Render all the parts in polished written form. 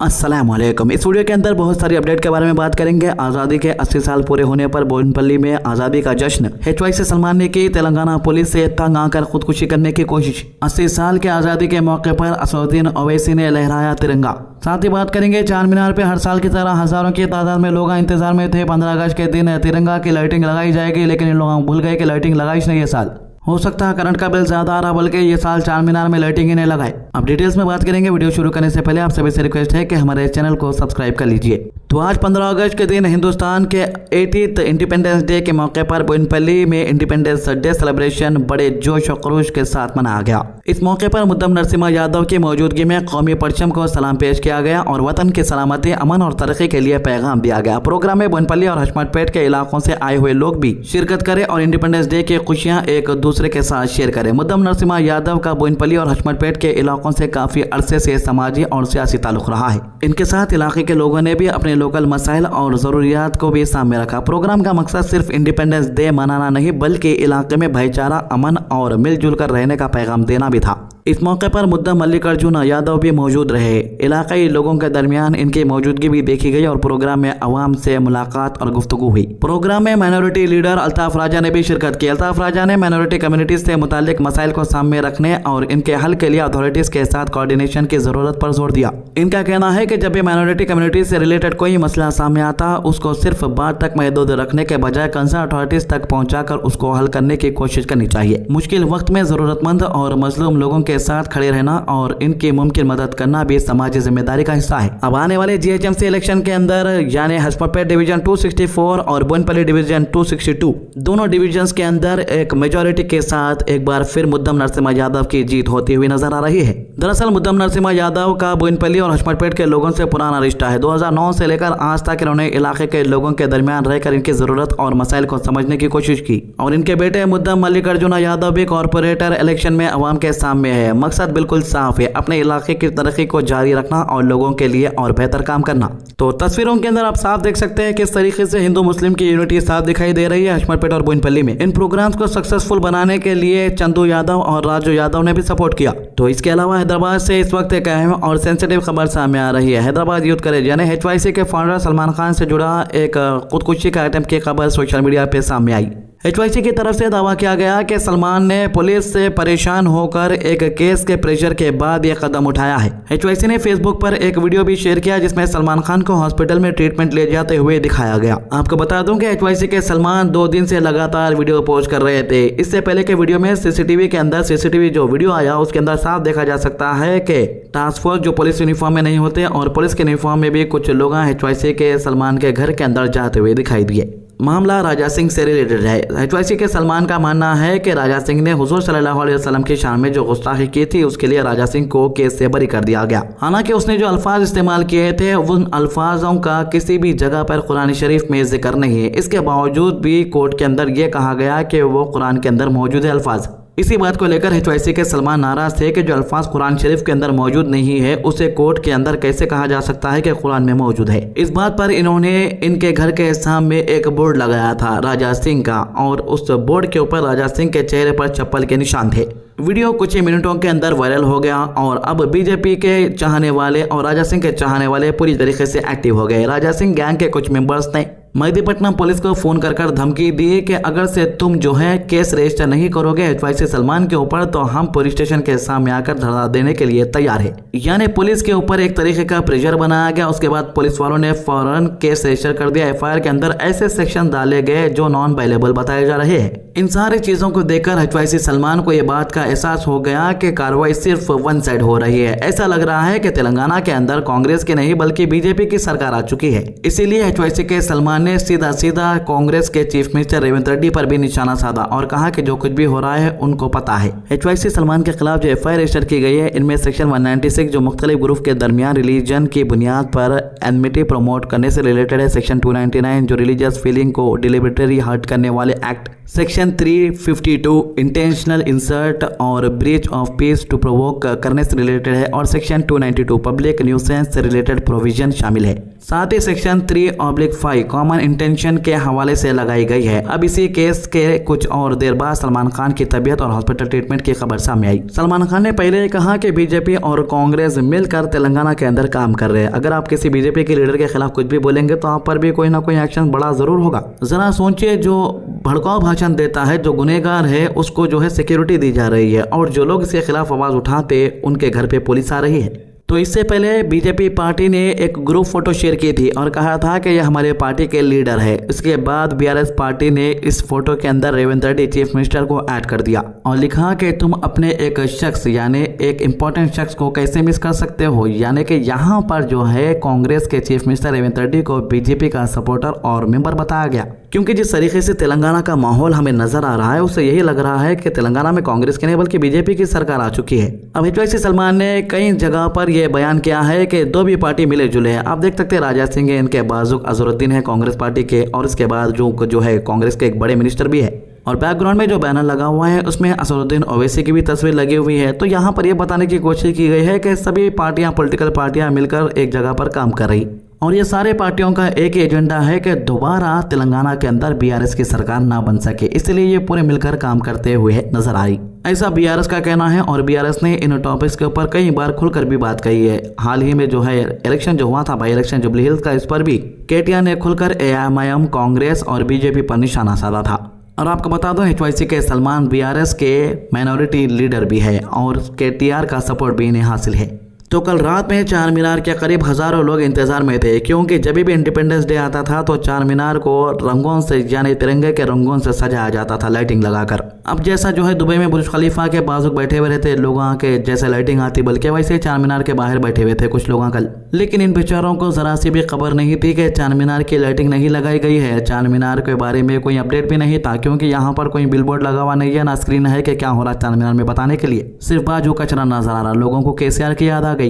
अस्सलाम वालेकुम। इस वीडियो के अंदर बहुत सारी अपडेट के बारे में बात करेंगे। आज़ादी के 80 साल पूरे होने पर बोयनपल्ली में आज़ादी का जश्न। HYC सलमान ने की तेलंगाना पुलिस से तंग आकर खुदकुशी करने की कोशिश। 80 साल के आज़ादी के मौके पर असदुद्दीन ओवैसी ने लहराया तिरंगा। साथ ही बात करेंगे चार मीनार पे हर साल की तरह हजारों की तादाद में लोग इंतजार में थे। 15 अगस्त के दिन तिरंगा की लाइटिंग लगाई जाएगी, लेकिन इन लोग भूल गए कि लाइटिंग लगाई नहीं ये साल। हो सकता है करंट का बिल ज्यादा आ रहा, बल्कि ये साल चार मीनार में लाइटिंग ही नहीं लगाए। अब डिटेल्स में बात करेंगे। वीडियो शुरू करने से पहले आप सभी से रिक्वेस्ट है कि हमारे चैनल को सब्सक्राइब कर लीजिए। तो आज 15 अगस्त के दिन हिंदुस्तान के 80th इंडिपेंडेंस डे के मौके पर बोयनपल्ली में इंडिपेंडेंस डे सेलिब्रेशन बड़े जोश और खरोश के साथ मनाया गया। इस मौके पर मुद्दम नरसिम्हा यादव की मौजूदगी में कौमी परचम को सलाम पेश किया गया और वतन की सलामती, अमन और तरक्की के लिए पैगाम दिया गया। प्रोग्राम में बोयनपल्ली और हशमतपेट के इलाकों से आए हुए लोग भी शिरकत करें और इंडिपेंडेंस डे की खुशियां एक दूसरे के साथ शेयर करें। मुद्दम नरसिम्हा यादव का बोयनपल्ली और हशमतपेट के इलाकों से काफी अरसे से समाजी और सियासी ताल्लुक रहा है। इनके साथ इलाके के लोगों ने भी अपने लोकल मसाइल और जरूरियात को भी सामने रखा। प्रोग्राम का मकसद सिर्फ इंडिपेंडेंस डे मनाना नहीं, बल्कि इलाके में भाईचारा, अमन और मिलजुल कर रहने का पैगाम देना भी था। इस मौके पर मुद्दम मल्लिकार्जुन यादव भी मौजूद रहे। इलाकाई लोगों के दरमियान इनकी मौजूदगी भी देखी गई और प्रोग्राम में अवाम से मुलाकात और गुफ्तगू हुई। प्रोग्राम में माइनॉरिटी लीडर अल्ताफ राजा ने भी शिरकत की। अल्ताफ राजा ने माइनॉरिटी कम्युनिटी से मुतालिक मसाइल को सामने रखने और इनके हल के लिए अथॉरिटीज के साथ कोऑर्डिनेशन की जरूरत पर जोर दिया। इनका कहना है कि जब भी माइनॉरिटी कम्युनिटी से रिलेटेड कोई मसला सामने आता, उसको सिर्फ बात तक महदूद रखने के बजाय कंसर्न अथॉरिटीज तक पहुंचाकर उसको हल करने की कोशिश करनी चाहिए। मुश्किल वक्त में जरूरतमंद और मजलूम लोगों के साथ खड़े रहना और इनकी मुमकिन मदद करना भी समाजी जिम्मेदारी का हिस्सा है। अब आने वाले GHMC इलेक्शन के अंदर यानी हशमतपेट डिवीजन 264 और बोयनपल्ली डिवीजन 262 दोनों डिविजन्स के अंदर एक मेजॉरिटी के साथ एक बार फिर मुद्दम नरसिम्हा यादव की जीत होती हुई नजर आ रही है। दरअसल मुद्दम नरसिम्हा यादव का बोयनपल्ली और हशमतपेट के लोगों से पुराना रिश्ता है। 2009 से लेकर आज तक इन्होंने इलाके के लोगों के दरमियान रहकर इनकी जरूरत और मसाइल को समझने की कोशिश की और इनके बेटे मुद्दम मल्लिकार्जुन यादव भी कॉर्पोरेटर इलेक्शन में अवाम के सामने है। मकसद बिल्कुल साफ है, अपने इलाके की तरक्की को जारी रखना और लोगों के लिए और बेहतर काम करना। तो तस्वीरों के अंदर आप साफ देख सकते हैं किस तरीके से हिंदू मुस्लिम की यूनिटी साफ दिखाई दे रही है हशमतपेट और बोयनपल्ली में। इन प्रोग्राम्स को सक्सेसफुल बनाने के लिए चंदू यादव और राजू यादव ने भी सपोर्ट किया। तो इसके अलावा हैदराबाद से इस वक्त एक अहम और सेंसिटिव खबर सामने आ रही है। हैदराबाद यूथ करेज यानी HYC के फाउंडर सलमान खान से जुड़ा एक खुदकुशी का अटेम्प्ट की खबर सोशल मीडिया पे सामने आई। HYC की तरफ से दावा किया गया कि सलमान ने पुलिस से परेशान होकर एक केस के प्रेशर के बाद यह कदम उठाया है। HYC ने फेसबुक पर एक वीडियो भी शेयर किया जिसमें सलमान खान को हॉस्पिटल में ट्रीटमेंट ले जाते हुए दिखाया गया। आपको बता दूं कि HYC के सलमान 2 दिन से लगातार वीडियो पोस्ट कर रहे थे। इससे पहले के वीडियो में CCTV के अंदर CCTV जो वीडियो आया उसके अंदर साफ देखा जा सकता है कि टास्क फोर्स जो पुलिस यूनिफॉर्म में नहीं होते और पुलिस के यूनिफॉर्म में भी कुछ लोग HYC के सलमान के घर के अंदर जाते हुए दिखाई दिए। मामला राजा सिंह से रिलेटेड है। HYC के सलमान का मानना है कि राजा सिंह ने हुजूर सल्लल्लाहु अलैहि वसल्लम की शान में जो गुस्ताखी की थी उसके लिए राजा सिंह को केस से बरी कर दिया गया। हालांकि उसने जो अल्फाज इस्तेमाल किए थे उन अल्फाजों का किसी भी जगह पर कुरान शरीफ में जिक्र नहीं है। इसके बावजूद भी कोर्ट के अंदर यह कहा गया कि वो कुरान के अंदर मौजूद है अल्फाज। इसी बात को लेकर HYC के सलमान नाराज थे कि जो अल्फाज कुरान शरीफ के अंदर मौजूद नहीं है उसे कोर्ट के अंदर कैसे कहा जा सकता है कि कुरान में मौजूद है। इस बात पर इन्होंने इनके घर के सामने एक बोर्ड लगाया था राजा सिंह का और उस बोर्ड के ऊपर राजा सिंह के चेहरे पर चप्पल के निशान थे। वीडियो कुछ ही मिनटों के अंदर वायरल हो गया और अब BJP के चाहने वाले और राजा सिंह के चाहने वाले पूरी तरीके से एक्टिव हो गए। राजा सिंह गैंग के कुछ मेंबर्स ने मेहदीपट्टनम पुलिस को फोन कर धमकी दी कि अगर से तुम जो है केस रजिस्टर नहीं करोगे HYC सलमान के ऊपर तो हम पुलिस स्टेशन के सामने आकर धरना देने के लिए तैयार है। यानी पुलिस के ऊपर एक तरीके का प्रेशर बनाया गया। उसके बाद पुलिस वालों ने फौरन केस रजिस्टर कर दिया। FIR के अंदर ऐसे सेक्शन डाले गए जो नॉन अवेलेबल बताए जा रहे हैं। इन सारी चीजों को देखकर HYC सलमान को यह बात का एहसास हो गया कि कार्रवाई सिर्फ वन साइड हो रही है। ऐसा लग रहा है कि तेलंगाना के अंदर कांग्रेस की नहीं बल्कि BJP की सरकार आ चुकी है। इसीलिए HYC के सलमान ने सीधा कांग्रेस के चीफ मिनिस्टर रेवंत रेड्डी पर भी निशाना साधा और कहा कि जो कुछ भी हो रहा है उनको पता है। HYC सलमान के खिलाफ जो FIR रजिस्टर की गई है इनमें सेक्शन 196 जो मुख्तलिफ ग्रुप के दरमियान रिलीजन की बुनियाद पर एनमिटी प्रमोट करने से रिलेटेड है। सेक्शन 299 जो रिलीजियस फीलिंग को डिलिबरेटरी हर्ट करने वाले एक्ट सेक्शन 352 इंटेंशनल इंसर्ट और breach of peace to provoke करने से रिलेटेड है और सेक्शन 292 पब्लिक न्यूसेंस से रिलेटेड प्रोविजन शामिल है। साथ ही सेक्शन 3/5 कॉमन इंटेंशन के हवाले से लगाई गई है। अब इसी केस के कुछ और देर बाद सलमान खान की तबीयत और हॉस्पिटल ट्रीटमेंट की खबर सामने आई। सलमान खान ने पहले कहा कि बीजेपी और कांग्रेस मिलकर तेलंगाना के अंदर काम कर रहे हैं। अगर आप किसी बीजेपी के लीडर के खिलाफ कुछ भी बोलेंगे तो आप पर भी कोई ना कोई एक्शन बड़ा जरूर होगा। जरा सोचिए, जो भड़काऊ भाषण देता है, जो गुनहगार है, उसको जो है सिक्योरिटी दी जा रही है और जो लोग इसके खिलाफ आवाज उठाते उनके घर पे पुलिस आ रही है। तो इससे पहले बीजेपी पार्टी ने एक ग्रुप फोटो शेयर की थी और कहा था कि यह हमारे पार्टी के लीडर है। इसके बाद बीआरएस पार्टी ने इस फोटो के अंदर रेवंत रेड्डी चीफ मिनिस्टर को ऐड कर दिया और लिखा कि तुम अपने एक शख्स यानी एक इम्पोर्टेंट शख्स को कैसे मिस कर सकते हो। यानी कि यहाँ पर जो है कांग्रेस के चीफ मिनिस्टर रेवंत रेड्डी को बीजेपी का सपोर्टर और मेंबर बताया गया, क्योंकि जिस तरीके से तेलंगाना का माहौल हमें नजर आ रहा है उससे यही लग रहा है कि तेलंगाना में कांग्रेस की नहीं बल्कि बीजेपी की सरकार आ चुकी है। अब HYC सलमान ने कई जगह पर यह बयान किया है कि दो भी पार्टी मिले जुले हैं। आप देख सकते हैं राजा सिंह है, इनके बाजुक अजहरुद्दीन है कांग्रेस पार्टी के, और इसके बाद जो है कांग्रेस के एक बड़े मिनिस्टर भी है और बैकग्राउंड में जो बैनर लगा हुआ है उसमें असदुद्दीन ओवैसी की भी तस्वीर लगी हुई है। तो यहाँ पर यह बताने की कोशिश की गई है कि सभी पार्टियां, पॉलिटिकल पार्टियां मिलकर एक जगह पर काम कर रही और ये सारे पार्टियों का एक ही एजेंडा है कि दोबारा तेलंगाना के अंदर बीआरएस की सरकार ना बन सके, इसलिए ये पूरे मिलकर काम करते हुए नजर आ रही। ऐसा बीआरएस का कहना है और बीआरएस ने इन टॉपिक्स के ऊपर कई बार खुलकर भी बात कही है। हाल ही में जो है इलेक्शन जो हुआ था, बाई इलेक्शन जुबली हिल्स का, इस पर भी केटीआर ने खुलकर AIMIM, कांग्रेस और बीजेपी पर निशाना साधा था। और आपको बता दो HYC के सलमान बीआरएस के माइनॉरिटी लीडर भी है और केटीआर का सपोर्ट भी इन्हें हासिल है। तो कल रात में चार मीनार के करीब हजारों लोग इंतजार में थे, क्योंकि जब भी इंडिपेंडेंस डे आता था तो चार मीनार को रंगों से यानी तिरंगे के रंगों से सजाया जाता था लाइटिंग लगाकर। अब जैसा जो है दुबई में बुर्ज खलीफा के बाजुक बैठे हुए रहते लोगों के जैसे लाइटिंग आती, बल्कि वैसे चार मीनार के बाहर बैठे हुए थे कुछ लोगों कल। लेकिन इन बेचारों को जरा सी भी खबर नहीं थी कि चार मीनार की लाइटिंग नहीं लगाई गई है। चार मीनार के बारे में कोई अपडेट भी नहीं था, क्योंकि यहाँ पर कोई बिलबोर्ड लगा हुआ नहीं है, ना स्क्रीन है कि क्या हो रहा है चार मीनार में बताने के लिए। सिर्फ बाजू कचरा नजर आ रहा। लोगों को KCR की याद आ गई।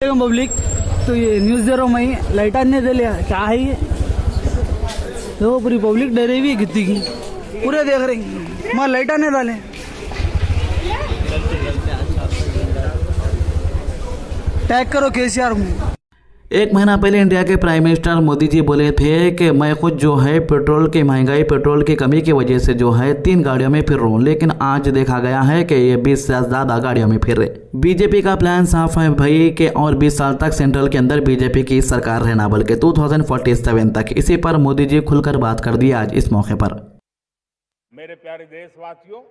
पब्लिक तो ये न्यूज़ दे रहा हूँ मैं, लाइट ने दे लिया, क्या है ये? तो पूरी पब्लिक डरी हुई है कितनी की, पूरे देख रहे हैं, मैं लाइट ने डाले। टैग करो KCR में। एक महीना पहले इंडिया के प्राइम मिनिस्टर मोदी जी बोले थे कि मैं खुद जो है पेट्रोल की महंगाई, पेट्रोल की कमी की वजह से जो है 3 गाड़ियों में फिर रहा हूँ, लेकिन आज देखा गया है कि ये 20 से ज़्यादा गाड़ियों में फिर रहे। बीजेपी का प्लान साफ है भाई कि और 20 साल तक सेंट्रल के अंदर बीजेपी की सरकार रहना, बल्कि 2047 तक। इसी पर मोदी जी खुलकर बात कर दी आज इस मौके पर। मेरे प्यारे देशवासियों,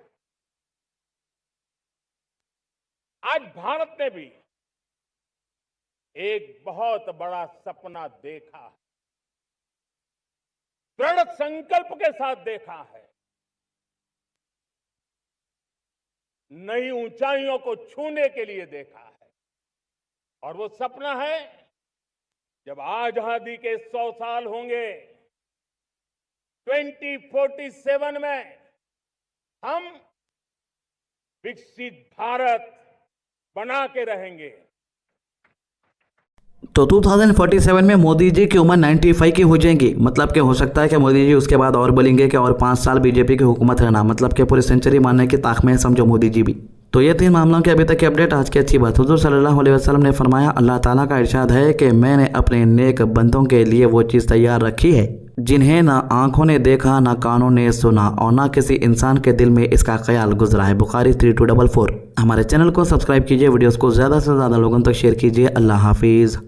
आज भारत ने भी एक बहुत बड़ा सपना देखा है, दृढ़ संकल्प के साथ देखा है। नई ऊंचाइयों को छूने के लिए देखा है और वो सपना है जब आजादी के 100 साल होंगे, 2047 में हम विकसित भारत बना के रहेंगे। तो 2047 में मोदी जी की उम्र 95 की हो जाएगी। मतलब कि हो सकता है कि मोदी जी उसके बाद और बोलेंगे कि और 5 साल बीजेपी की हुकूमत रहना, मतलब कि पूरी सेंचुरी मानने की ताक में समझो मोदी जी भी। तो ये 3 मामलों की अभी तक की अपडेट। आज की अच्छी बात, हुजूर सल्लल्लाहु अलैहि वसल्लम ने फरमाया, अल्लाह ताला का इरशाद है कि मैंने अपने नेक बंदों के लिए वो चीज़ तैयार रखी है जिन्हें ना आंखों ने देखा, ना कानों ने सुना और ना किसी इंसान के दिल में इसका ख्याल गुजरा है। बुखारी 3244। हमारे चैनल को सब्सक्राइब कीजिए, वीडियोस को ज़्यादा से ज़्यादा लोगों तक शेयर कीजिए। अल्लाह हाफिज़।